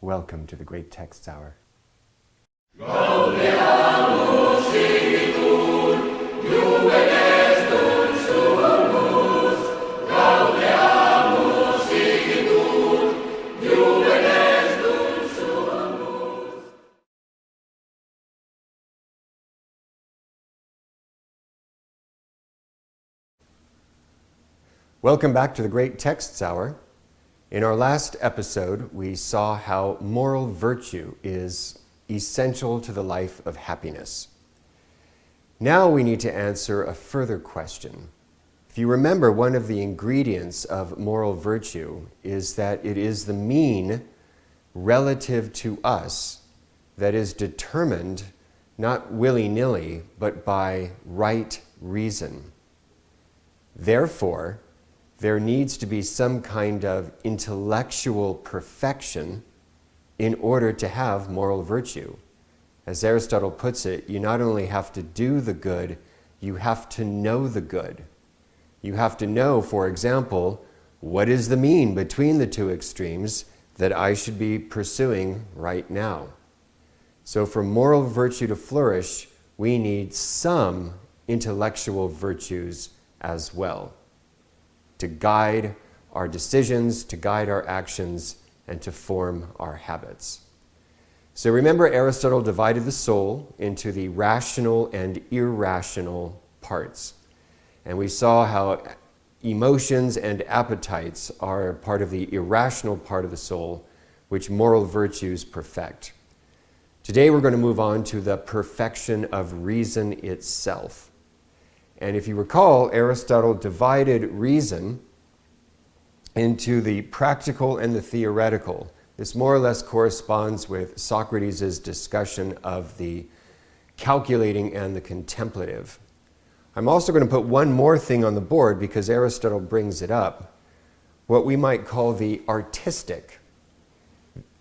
Welcome to the Great Texts Hour. Welcome back to the Great Texts Hour. In our last episode, we saw how moral virtue is essential to the life of happiness. Now we need to answer a further question. If you remember, one of the ingredients of moral virtue is that it is the mean relative to us that is determined not willy-nilly, but by right reason. Therefore, there needs to be some kind of intellectual perfection in order to have moral virtue. As Aristotle puts it, you not only have to do the good, you have to know the good. You have to know, for example, what is the mean between the two extremes that I should be pursuing right now. So for moral virtue to flourish, we need some intellectual virtues as well, to guide our decisions, to guide our actions, and to form our habits. So remember, Aristotle divided the soul into the rational and irrational parts. And we saw how emotions and appetites are part of the irrational part of the soul, which moral virtues perfect. Today we're going to move on to the perfection of reason itself. And if you recall, Aristotle divided reason into the practical and the theoretical. This more or less corresponds with Socrates' discussion of the calculating and the contemplative. I'm also going to put one more thing on the board because Aristotle brings it up, what we might call the artistic,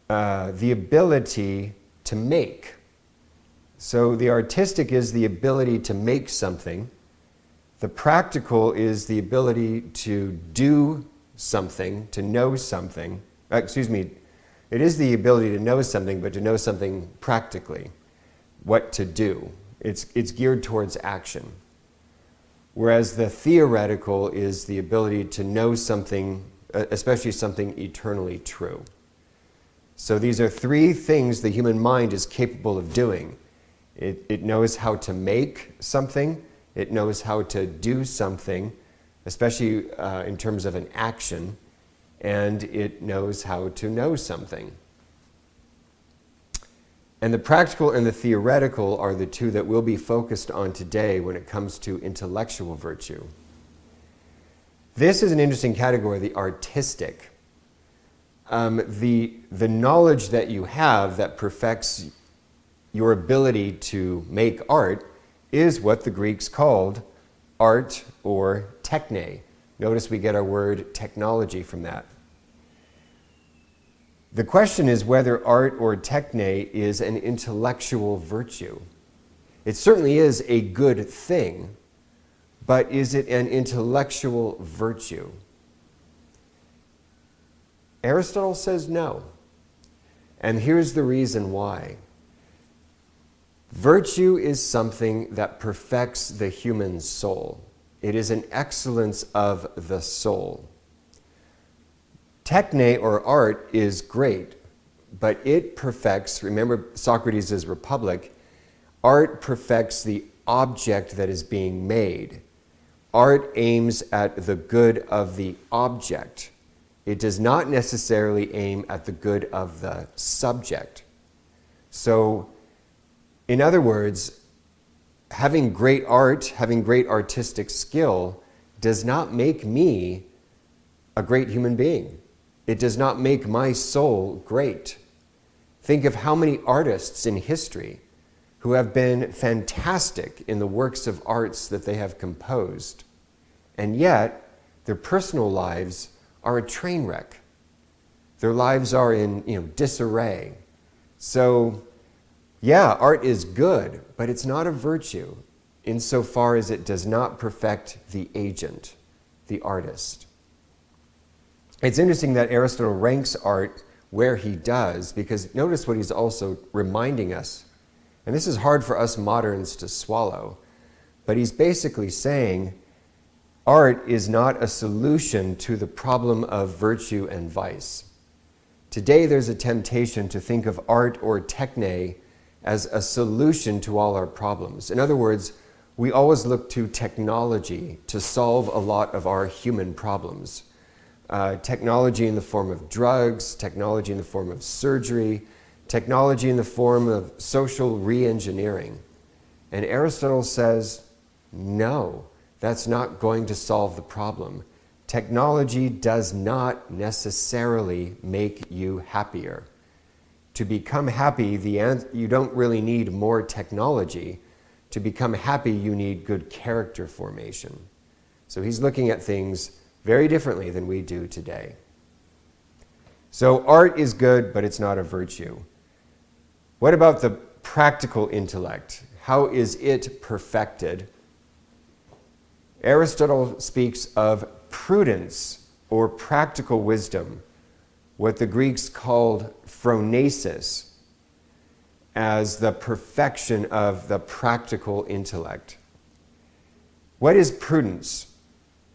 the ability to make. So the artistic is the ability to make something. The practical is the ability to do something, to know something. It is the ability to know something, but to know something practically, what to do. It's geared towards action. Whereas the theoretical is the ability to know something, especially something eternally true. So these are three things the human mind is capable of doing. It knows how to make something. It knows how to do something, especially in terms of an action, and it knows how to know something. And the practical and the theoretical are the two that we'll be focused on today when it comes to intellectual virtue. This is an interesting category, the artistic. The knowledge that you have that perfects your ability to make art is what the Greeks called art or techne. Notice we get our word technology from that. The question is whether art or techne is an intellectual virtue. It certainly is a good thing, but is it an intellectual virtue? Aristotle says no. And here's the reason why. Virtue is something that perfects the human soul. It is an excellence of the soul. Techne or art is great, but it perfects, remember Socrates' Republic, art perfects the object that is being made. Art aims at the good of the object. It does not necessarily aim at the good of the subject. So, in other words, having great art, having great artistic skill does not make me a great human being. It does not make my soul great. Think of how many artists in history who have been fantastic in the works of arts that they have composed, and yet their personal lives are a train wreck. Their lives are in disarray. So, yeah, art is good, but it's not a virtue insofar as it does not perfect the agent, the artist. It's interesting that Aristotle ranks art where he does, because notice what he's also reminding us. And this is hard for us moderns to swallow, but he's basically saying art is not a solution to the problem of virtue and vice. Today there's a temptation to think of art or techne as a solution to all our problems. In other words, we always look to technology to solve a lot of our human problems. Technology in the form of drugs, technology in the form of surgery, technology in the form of social re-engineering. And Aristotle says, no, that's not going to solve the problem. Technology does not necessarily make you happier. To become happy, you don't really need more technology. To become happy, you need good character formation. So he's looking at things very differently than we do today. So art is good, but it's not a virtue. What about the practical intellect? How is it perfected? Aristotle speaks of prudence or practical wisdom, what the Greeks called phronesis, as the perfection of the practical intellect. What is prudence?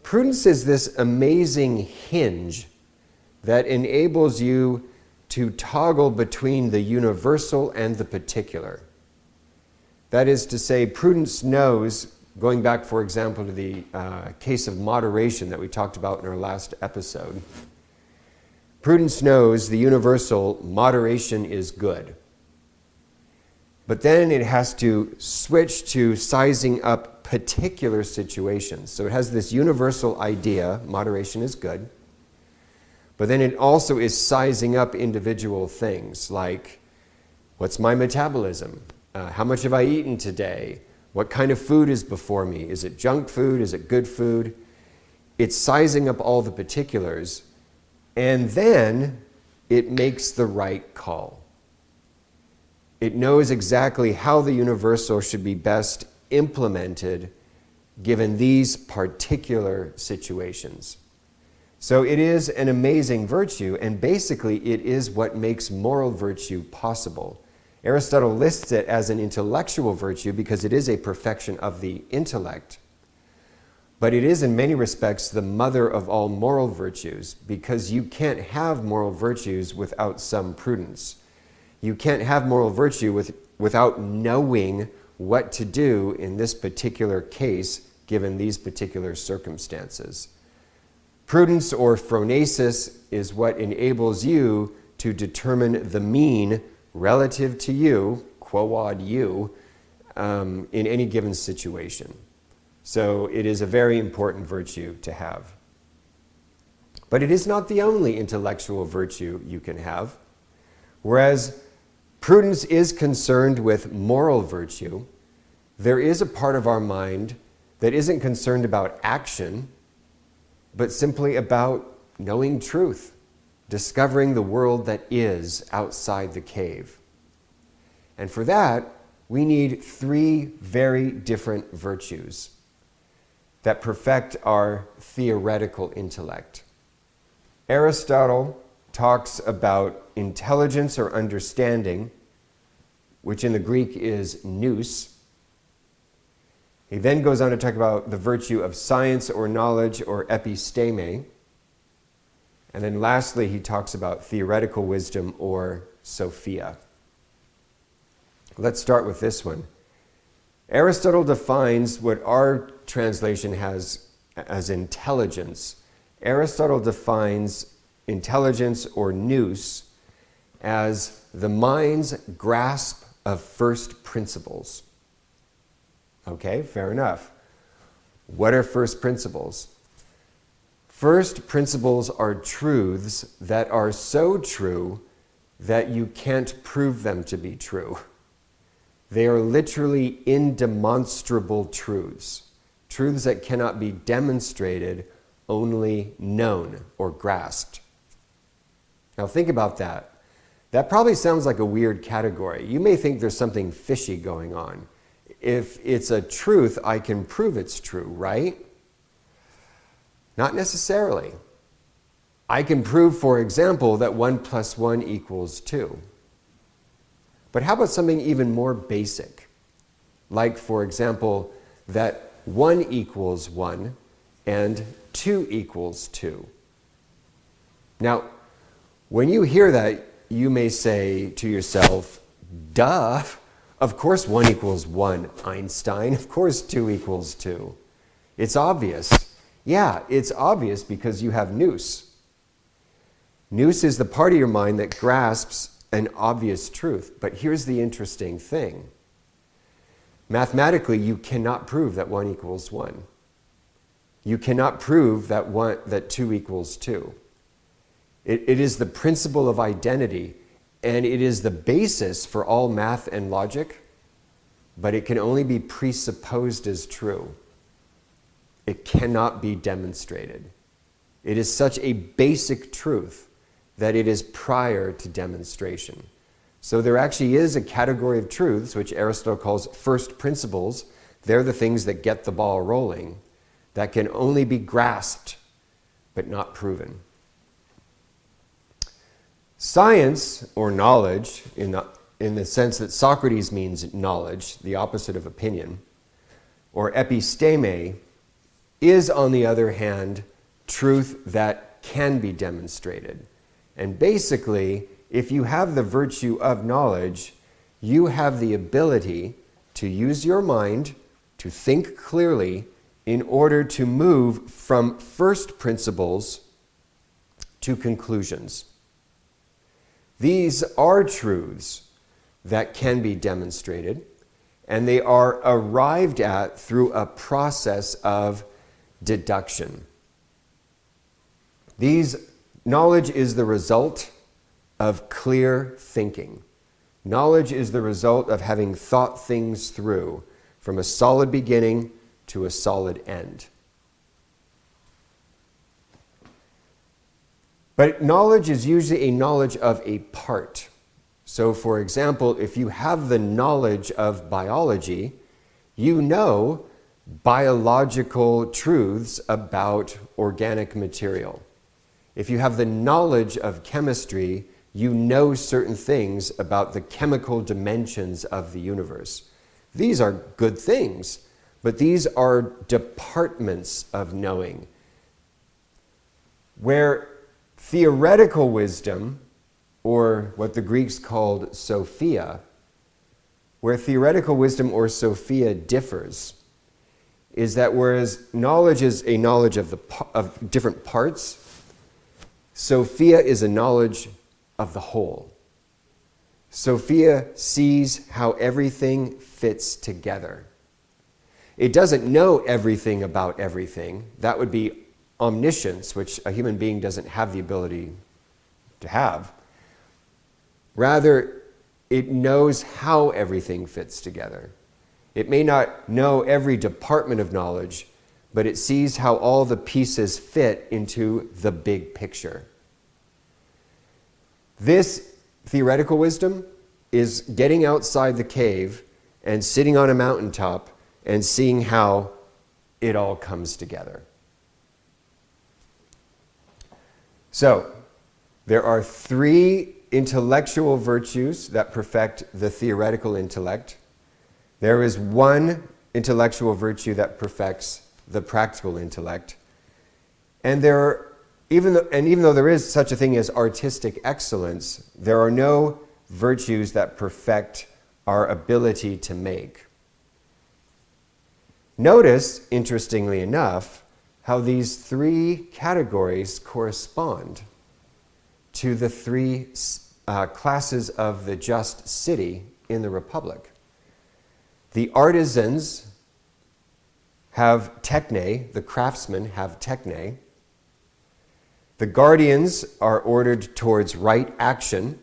Prudence is this amazing hinge that enables you to toggle between the universal and the particular. That is to say, prudence knows, going back, for example, to the case of moderation that we talked about in our last episode, prudence knows the universal moderation is good. But then it has to switch to sizing up particular situations. So it has this universal idea, moderation is good, but then it also is sizing up individual things like, what's my metabolism? How much have I eaten today? What kind of food is before me? Is it junk food? Is it good food? It's sizing up all the particulars, and then it makes the right call. It knows exactly how the universal should be best implemented given these particular situations. So it is an amazing virtue, and basically it is what makes moral virtue possible. Aristotle lists it as an intellectual virtue because it is a perfection of the intellect. But it is in many respects the mother of all moral virtues, because you can't have moral virtues without some prudence. You can't have moral virtue without knowing what to do in this particular case, given these particular circumstances. Prudence or phronesis is what enables you to determine the mean relative to you, quoad you, in any given situation. So it is a very important virtue to have. But it is not the only intellectual virtue you can have. Whereas prudence is concerned with moral virtue, there is a part of our mind that isn't concerned about action, but simply about knowing truth, discovering the world that is outside the cave. And for that, we need three very different virtues that perfect our theoretical intellect. Aristotle talks about intelligence or understanding, which in the Greek is nous. He then goes on to talk about the virtue of science or knowledge or episteme. And then lastly, he talks about theoretical wisdom or sophia. Let's start with this one. Aristotle defines what our translation has as intelligence. Aristotle defines intelligence or nous as the mind's grasp of first principles. Okay, fair enough. What are first principles? First principles are truths that are so true that you can't prove them to be true. They are literally indemonstrable truths. Truths that cannot be demonstrated, only known or grasped. Now think about that. That probably sounds like a weird category. You may think there's something fishy going on. If it's a truth, I can prove it's true, right? Not necessarily. I can prove, for example, that 1 plus 1 equals 2. But how about something even more basic? Like, for example, that 1 equals 1 and 2 equals 2. Now, when you hear that, you may say to yourself, duh, of course 1 equals 1, Einstein. Of course 2 equals 2. It's obvious. Yeah, it's obvious because you have nous. Nous is the part of your mind that grasps an obvious truth. But here's the interesting thing. Mathematically, you cannot prove that 1 equals 1. You cannot prove that 2 equals 2. It is the principle of identity, and it is the basis for all math and logic, but it can only be presupposed as true. It cannot be demonstrated. It is such a basic truth that it is prior to demonstration. So there actually is a category of truths, which Aristotle calls first principles. They're the things that get the ball rolling, that can only be grasped, but not proven. Science, or knowledge, in the sense that Socrates means knowledge, the opposite of opinion, or episteme, is, on the other hand, truth that can be demonstrated. And basically, if you have the virtue of knowledge, you have the ability to use your mind to think clearly in order to move from first principles to conclusions. These are truths that can be demonstrated, and they are arrived at through a process of deduction. Knowledge is the result of clear thinking. Knowledge is the result of having thought things through from a solid beginning to a solid end. But knowledge is usually a knowledge of a part. So, for example, if you have the knowledge of biology, you know biological truths about organic material. If you have the knowledge of chemistry, you know certain things about the chemical dimensions of the universe. These are good things, but these are departments of knowing. Where theoretical wisdom, or what the Greeks called Sophia, where theoretical wisdom or Sophia differs, is that whereas knowledge is a knowledge of different parts, Sophia is a knowledge of the whole. Sophia sees how everything fits together. It doesn't know everything about everything. That would be omniscience, which a human being doesn't have the ability to have. Rather, it knows how everything fits together. It may not know every department of knowledge, but it sees how all the pieces fit into the big picture. This theoretical wisdom is getting outside the cave and sitting on a mountaintop and seeing how it all comes together. So, there are 3 intellectual virtues that perfect the theoretical intellect. There is 1 intellectual virtue that perfects the practical intellect. And even though there is such a thing as artistic excellence, there are no virtues that perfect our ability to make. Notice, interestingly enough, how these 3 categories correspond to the 3 classes of the just city in the Republic. The artisans have techne, the craftsmen have techne. The guardians are ordered towards right action,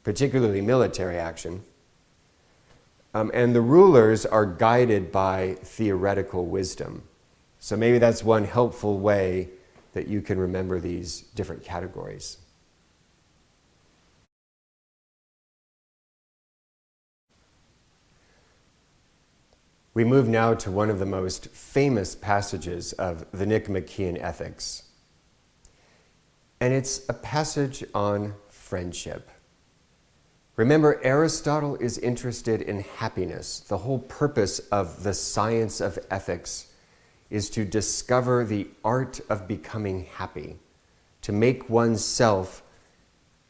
particularly military action. And the rulers are guided by theoretical wisdom. So maybe that's one helpful way that you can remember these different categories. We move now to one of the most famous passages of the Nicomachean Ethics. and it's a passage on friendship. Remember, Aristotle is interested in happiness. The whole purpose of the science of ethics is to discover the art of becoming happy, to make oneself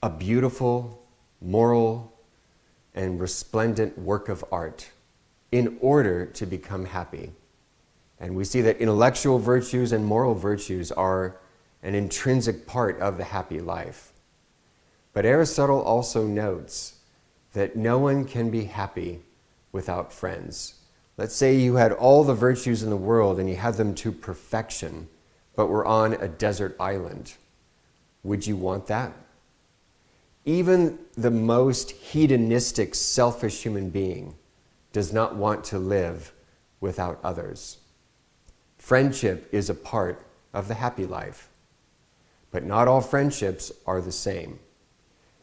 a beautiful, moral, and resplendent work of art in order to become happy. And we see that intellectual virtues and moral virtues are an intrinsic part of the happy life. But Aristotle also notes that no one can be happy without friends. Let's say you had all the virtues in the world and you had them to perfection, but were on a desert island. Would you want that? Even the most hedonistic, selfish human being does not want to live without others. Friendship is a part of the happy life, but not all friendships are the same.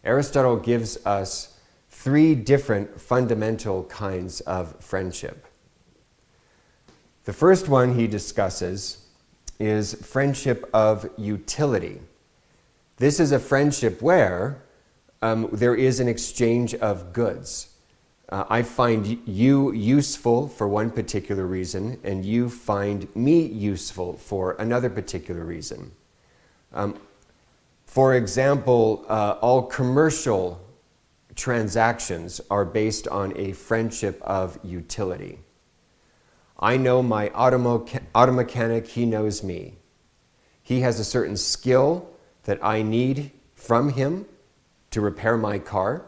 Aristotle gives us 3 different fundamental kinds of friendship. The first one he discusses is friendship of utility. This is a friendship where there is an exchange of goods. I find you useful for one particular reason, and you find me useful for another particular reason. For example, all commercial transactions are based on a friendship of utility. I know my auto mechanic, he knows me. He has a certain skill that I need from him to repair my car.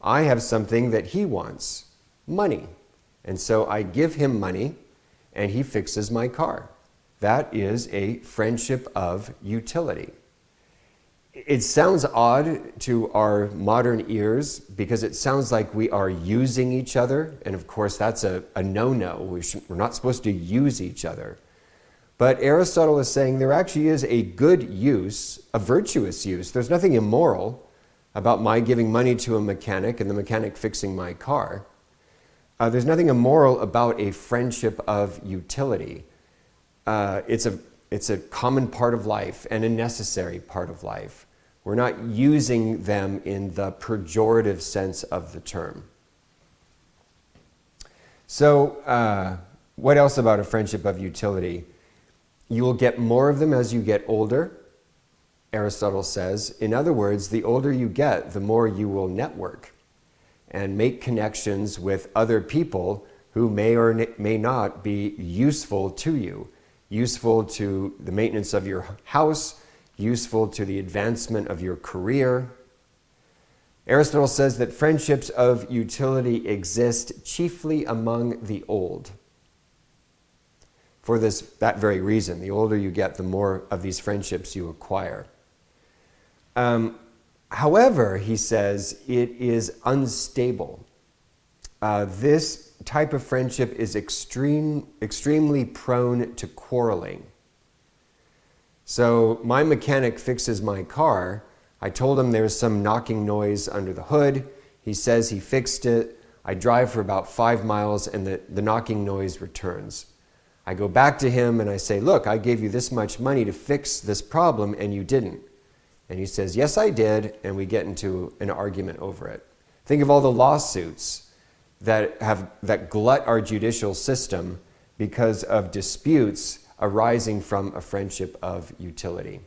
I have something that he wants, money. And so I give him money and he fixes my car. That is a friendship of utility. It sounds odd to our modern ears because it sounds like we are using each other. And of course, that's a no-no. We're not supposed to use each other. But Aristotle is saying there actually is a good use, a virtuous use. There's nothing immoral about my giving money to a mechanic and the mechanic fixing my car. There's nothing immoral about a friendship of utility. It's a common part of life and a necessary part of life. We're not using them in the pejorative sense of the term. So, what else about a friendship of utility? You will get more of them as you get older, Aristotle says. In other words, the older you get, the more you will network and make connections with other people who may or may not be useful to you, useful to the maintenance of your house, useful to the advancement of your career. Aristotle says that friendships of utility exist chiefly among the old. For that very reason, the older you get, the more of these friendships you acquire. However, he says, it is unstable. This type of friendship is extremely prone to quarreling. So my mechanic fixes my car. I told him there's some knocking noise under the hood. He says he fixed it. I drive for about 5 miles and the knocking noise returns. I go back to him and I say, look, I gave you this much money to fix this problem and you didn't. And he says, yes, I did. And we get into an argument over it. Think of all the lawsuits that glut our judicial system because of disputes arising from a friendship of utility.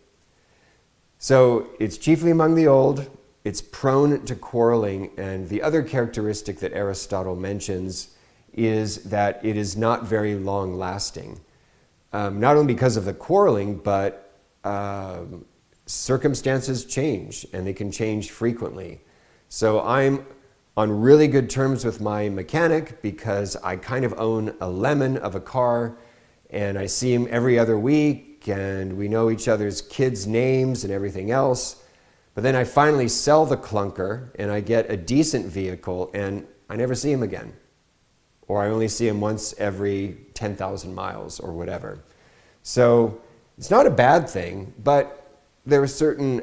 So it's chiefly among the old, it's prone to quarreling, and the other characteristic that Aristotle mentions is that it is not very long lasting. Not only because of the quarreling, but circumstances change, and they can change frequently. So I'm on really good terms with my mechanic because I kind of own a lemon of a car, and I see him every other week, and we know each other's kids' names and everything else. But then I finally sell the clunker, and I get a decent vehicle, and I never see him again. Or I only see him once every 10,000 miles or whatever. So it's not a bad thing, but there are certain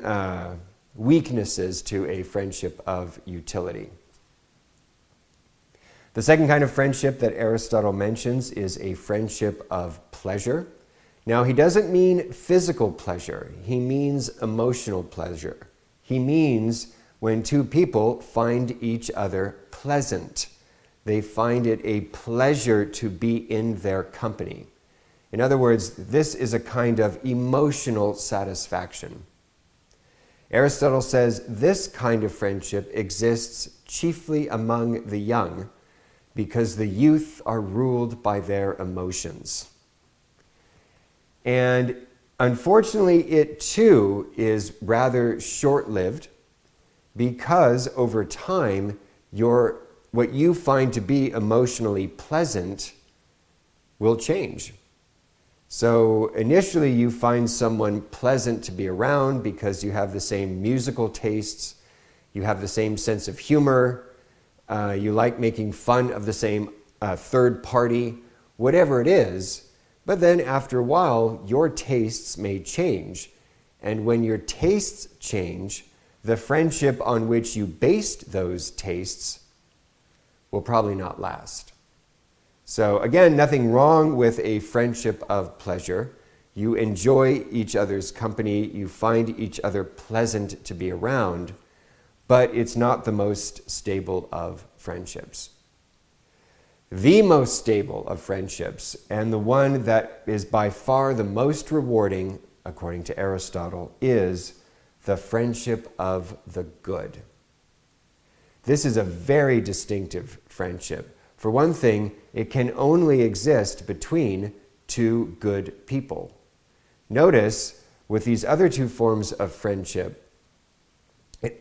weaknesses to a friendship of utility. The second kind of friendship that Aristotle mentions is a friendship of pleasure. Now, he doesn't mean physical pleasure. He means emotional pleasure. He means when two people find each other pleasant. They find it a pleasure to be in their company. In other words, this is a kind of emotional satisfaction. Aristotle says this kind of friendship exists chiefly among the young because the youth are ruled by their emotions. And unfortunately, it too is rather short-lived because over time, what you find to be emotionally pleasant will change. So initially you find someone pleasant to be around because you have the same musical tastes, you have the same sense of humor, you like making fun of the same third party, whatever it is. But then after a while, your tastes may change. And when your tastes change, the friendship on which you based those tastes will probably not last. So again, nothing wrong with a friendship of pleasure. You enjoy each other's company, you find each other pleasant to be around, but it's not the most stable of friendships. The most stable of friendships, and the one that is by far the most rewarding, according to Aristotle, is the friendship of the good. This is a very distinctive friendship. For one thing, it can only exist between two good people. Notice, with these other two forms of friendship,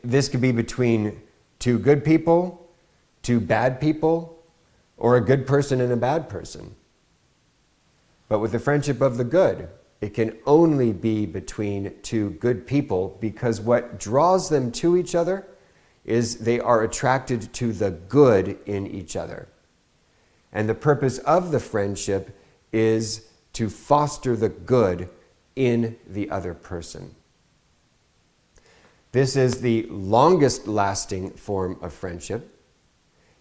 this could be between two good people, two bad people, or a good person and a bad person. But with the friendship of the good, it can only be between two good people because what draws them to each other is they are attracted to the good in each other. And the purpose of the friendship is to foster the good in the other person. This is the longest lasting form of friendship.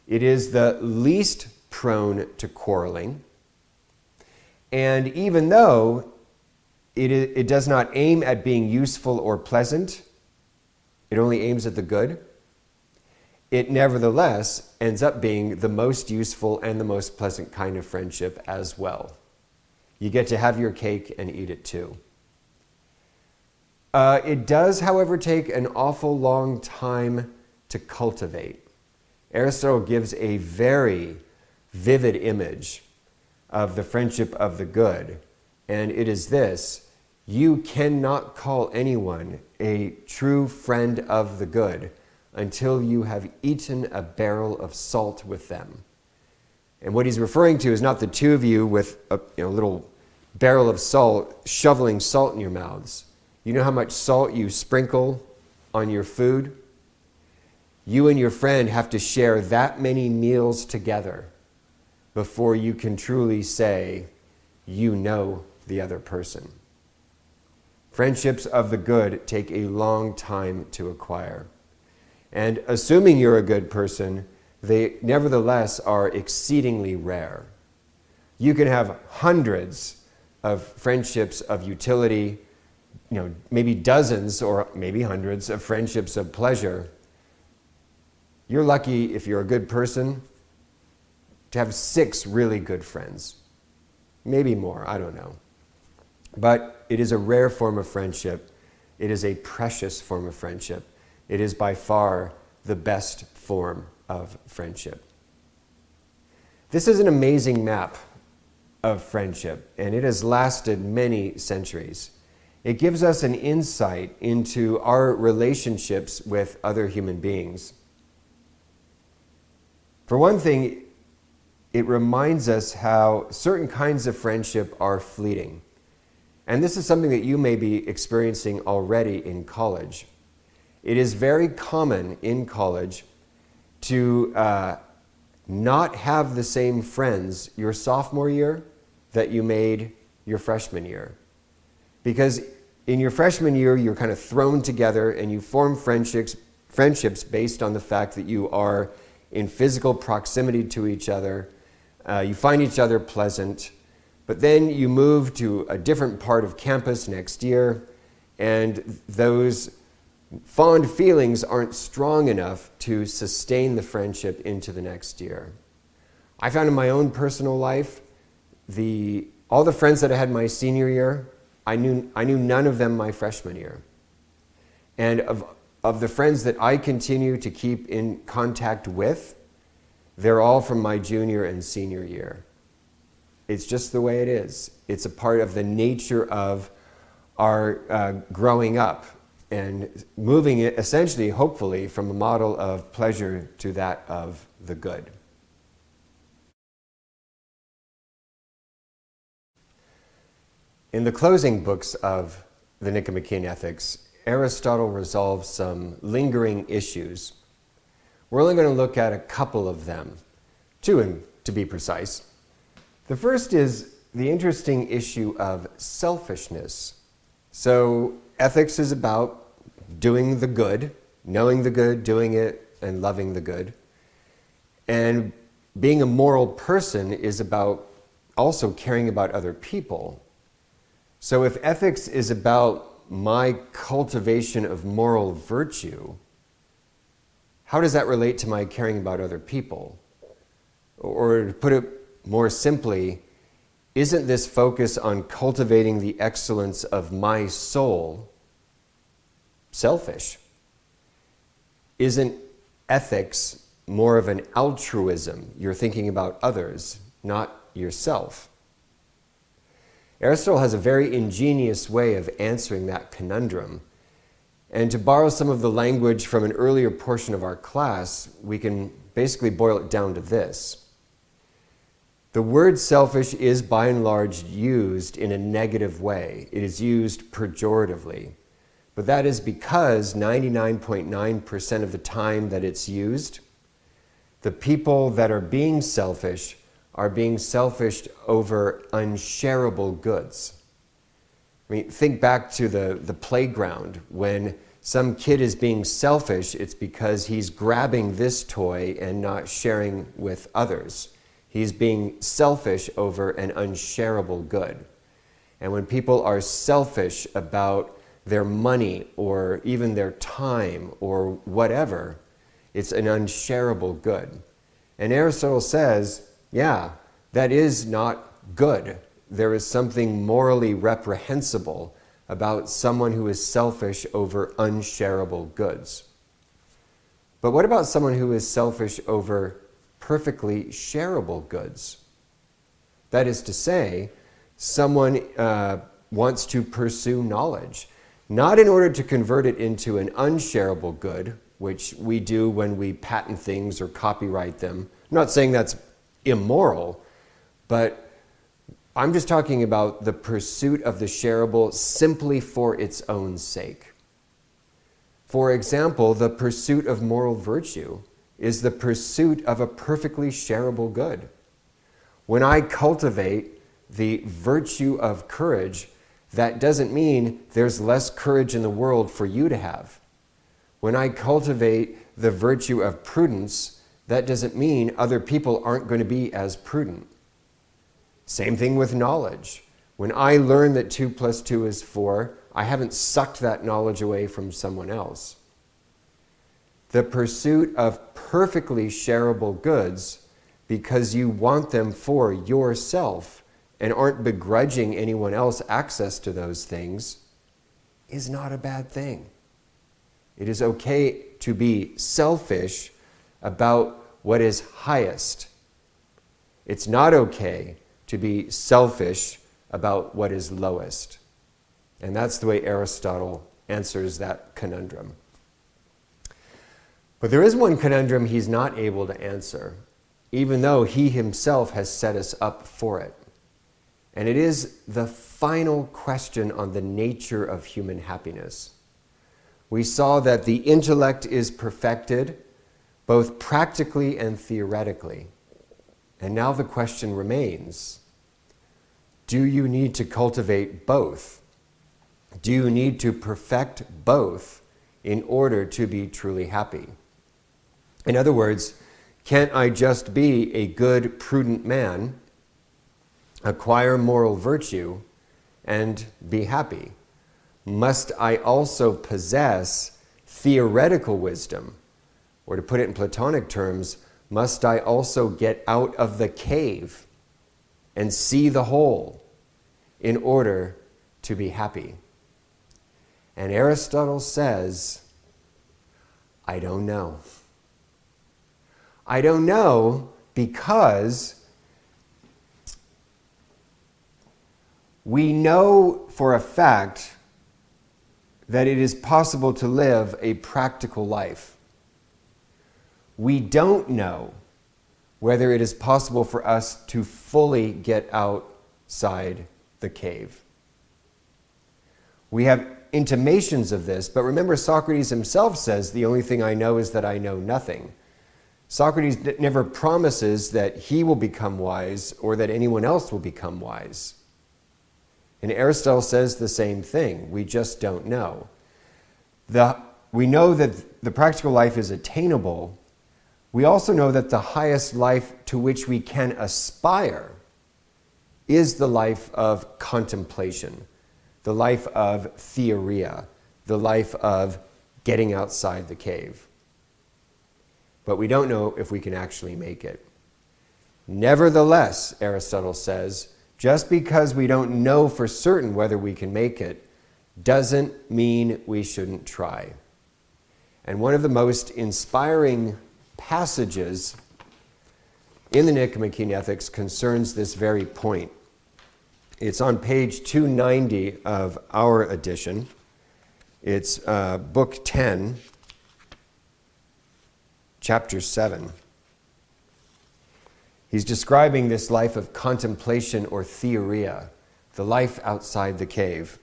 It is the least prone to quarreling. And even though it does not aim at being useful or pleasant, it only aims at the good, it nevertheless ends up being the most useful and the most pleasant kind of friendship as well. You get to have your cake and eat it too. It does, however, take an awful long time to cultivate. Aristotle gives a very vivid image of the friendship of the good, and it is this: you cannot call anyone a true friend of the good until you have eaten a barrel of salt with them. And what he's referring to is not the two of you with a little barrel of salt shoveling salt in your mouths. You know how much salt you sprinkle on your food? You and your friend have to share that many meals together before you can truly say you know the other person. Friendships of the good take a long time to acquire. And assuming you're a good person, they nevertheless are exceedingly rare. You can have hundreds of friendships of utility, maybe dozens or maybe hundreds of friendships of pleasure. You're lucky, if you're a good person, to have 6 really good friends. Maybe more, I don't know. But it is a rare form of friendship. It is a precious form of friendship. It is by far the best form of friendship. This is an amazing map of friendship, and it has lasted many centuries. It gives us an insight into our relationships with other human beings. For one thing, it reminds us how certain kinds of friendship are fleeting. And this is something that you may be experiencing already in college. It is very common in college to not have the same friends your sophomore year that you made your freshman year. Because in your freshman year, you're kind of thrown together and you form friendships based on the fact that you are in physical proximity to each other. You find each other pleasant. But then you move to a different part of campus next year, and those fond feelings aren't strong enough to sustain the friendship into the next year. I found in my own personal life, all the friends that I had my senior year, I knew none of them my freshman year. And of the friends that I continue to keep in contact with, they're all from my junior and senior year. It's just the way it is. It's a part of the nature of our growing up and moving it essentially, hopefully, from a model of pleasure to that of the good. In the closing books of the Nicomachean Ethics, Aristotle resolves some lingering issues. We're only going to look at a couple of them, two to be precise. The first is the interesting issue of selfishness. So ethics is about doing the good, knowing the good, doing it, and loving the good. And being a moral person is about also caring about other people. So if ethics is about my cultivation of moral virtue, how does that relate to my caring about other people? Or to put it more simply, isn't this focus on cultivating the excellence of my soul selfish? Isn't ethics more of an altruism? You're thinking about others, not yourself. Aristotle has a very ingenious way of answering that conundrum. And to borrow some of the language from an earlier portion of our class, we can basically boil it down to this. The word selfish is by and large used in a negative way. It is used pejoratively. But that is because 99.9% of the time that it's used, the people that are being selfish over unshareable goods. I mean, think back to the playground. When some kid is being selfish, it's because he's grabbing this toy and not sharing with others. He's being selfish over an unshareable good. And when people are selfish about their money or even their time or whatever, it's an unshareable good. And Aristotle says, yeah, that is not good. There is something morally reprehensible about someone who is selfish over unshareable goods. But what about someone who is selfish over perfectly shareable goods? That is to say, someone wants to pursue knowledge, not in order to convert it into an unshareable good, which we do when we patent things or copyright them. I'm not saying that's immoral, but I'm just talking about the pursuit of the shareable simply for its own sake. For example, the pursuit of moral virtue is the pursuit of a perfectly shareable good. When I cultivate the virtue of courage, that doesn't mean there's less courage in the world for you to have. When I cultivate the virtue of prudence, that doesn't mean other people aren't going to be as prudent. Same thing with knowledge. When I learn that 2 + 2 is 4, I haven't sucked that knowledge away from someone else. The pursuit of perfectly shareable goods because you want them for yourself and aren't begrudging anyone else access to those things is not a bad thing. It is okay to be selfish about what is highest. It's not okay to be selfish about what is lowest. And that's the way Aristotle answers that conundrum. But there is one conundrum he's not able to answer, even though he himself has set us up for it. And it is the final question on the nature of human happiness. We saw that the intellect is perfected both practically and theoretically. And now the question remains, do you need to cultivate both? Do you need to perfect both in order to be truly happy? In other words, can't I just be a good, prudent man, acquire moral virtue and be happy? Must I also possess theoretical wisdom? Or to put it in Platonic terms, must I also get out of the cave and see the whole in order to be happy? And Aristotle says, I don't know. I don't know because we know for a fact that it is possible to live a practical life. We don't know whether it is possible for us to fully get outside the cave. We have intimations of this, but remember Socrates himself says, the only thing I know is that I know nothing. Socrates never promises that he will become wise or that anyone else will become wise. And Aristotle says the same thing. We just don't know. We know that the practical life is attainable. We also know that the highest life to which we can aspire is the life of contemplation, the life of theoria, the life of getting outside the cave. But we don't know if we can actually make it. Nevertheless, Aristotle says, just because we don't know for certain whether we can make it doesn't mean we shouldn't try. And one of the most inspiring passages in the Nicomachean Ethics concerns this very point. It's on page 290 of our edition. It's book 10, chapter 7. He's describing this life of contemplation or theoria, the life outside the cave.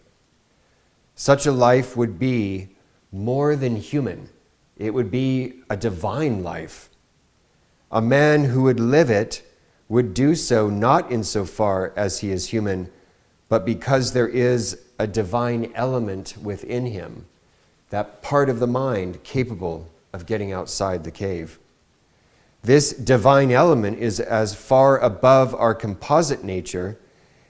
Such a life would be more than human. It would be a divine life. A man who would live it would do so not insofar as he is human, but because there is a divine element within him, that part of the mind capable of getting outside the cave. This divine element is as far above our composite nature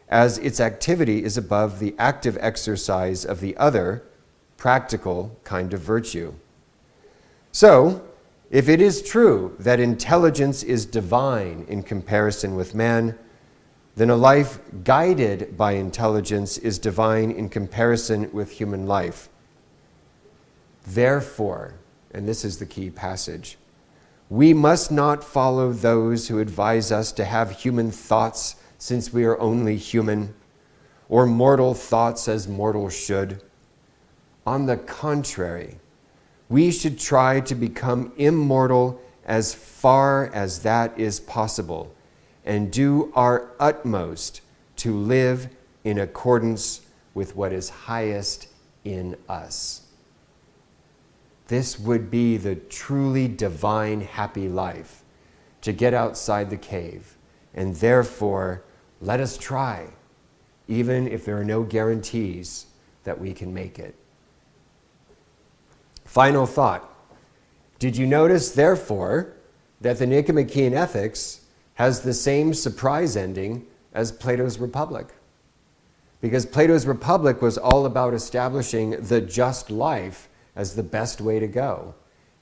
as its activity is above the active exercise of the other, practical kind of virtue. So, if it is true that intelligence is divine in comparison with man, then a life guided by intelligence is divine in comparison with human life. Therefore, and this is the key passage, we must not follow those who advise us to have human thoughts since we are only human, or mortal thoughts as mortals should. On the contrary, we should try to become immortal as far as that is possible, and do our utmost to live in accordance with what is highest in us. This would be the truly divine, happy life, to get outside the cave, and therefore let us try, even if there are no guarantees that we can make it. Final thought. Did you notice, therefore, that the Nicomachean Ethics has the same surprise ending as Plato's Republic? Because Plato's Republic was all about establishing the just life as the best way to go.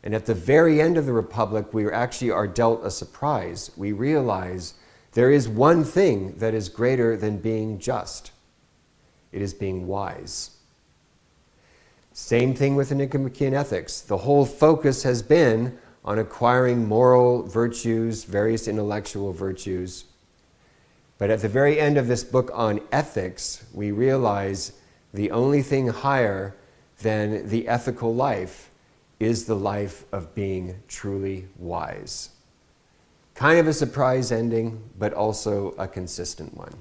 And at the very end of the Republic, we actually are dealt a surprise. We realize there is one thing that is greater than being just. It is being wise. Same thing with the Nicomachean Ethics. The whole focus has been on acquiring moral virtues, various intellectual virtues. But at the very end of this book on ethics, we realize the only thing higher than the ethical life is the life of being truly wise. Kind of a surprise ending, but also a consistent one.